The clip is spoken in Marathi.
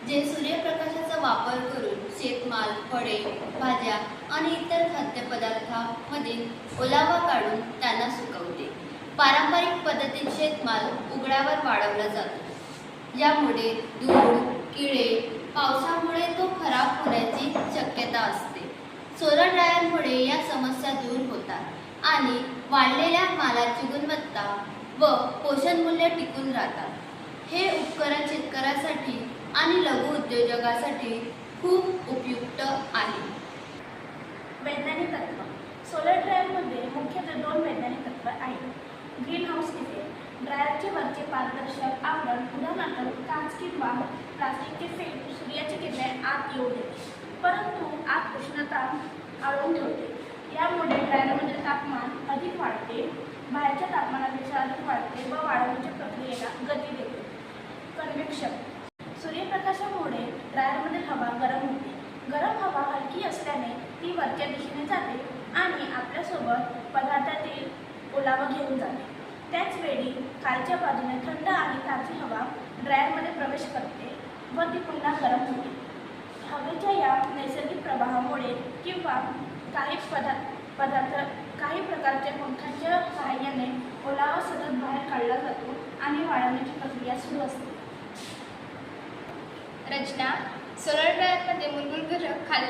जे सूर्यप्रकाशाचा वापर करून शेतमाल, फळे, भाज्या आणि इतर खाद्यपदार्थांमधील ओलावा काढून त्यांना सुकवते. पारंपरिक पद्धतीत शेतमाल उघड्यावर वाळवला जातो, ज्यामुळे धूळ, किडे, पावसामुळे तो खराब होण्याची शक्यता असते. सोलर ड्रायरमुळे या समस्या दूर होतात आणि वाळलेल्या मालाची गुणवत्ता व पोषण मूल्य टिकून राहतात. हे उपकरण शेतकऱ्यासाठी आणि लघु उद्योजकासाठी खूप उपयुक्त आहे. वैज्ञानिक तत्व. सोलर ड्रायरमध्ये मुख्यतः 2 वैज्ञानिक तत्व आहेत. Green house effect. ड्रायरचे वरचे पारदर्शक आवरण, उदाहरणार्थ काच किंवा प्लास्टिकचे फिल्म, सूर्याची किरणे आत येऊ देते, परंतु आत उष्णता अडवून ठेवते. यामुळे ड्रायरमध्ये तापमान अधिक वाढते, बाहेरच्या तापमानापेक्षा अधिक वाढते व वाळवण्याच्या प्रक्रियेला गती देते. कन्व्हेक्शन. सूर्यप्रकाशामुळे ड्रायरमध्ये हवा गरम होते. गरम हवा हलकी असल्याने ती वरच्या दिशेने जाते आणि आपल्यासोबत पदार्थातील ओलावा घेऊन जाते. त्याचवेळी खालच्या बाजूने थंड आणि ताजी हवा ड्रायरमध्ये प्रवेश करते व ती पुन्हा गरम होते. हवेच्या या नैसर्गिक प्रवाहामुळे किंवा काही प्रकारच्या पंखांच्या सहाय्याने ओलावा सतत बाहेर काढला जातो आणि वाळवण्याची प्रक्रिया सुरू असते. रचना. सोलर ड्रायरमध्ये मूलभूत घटक खाली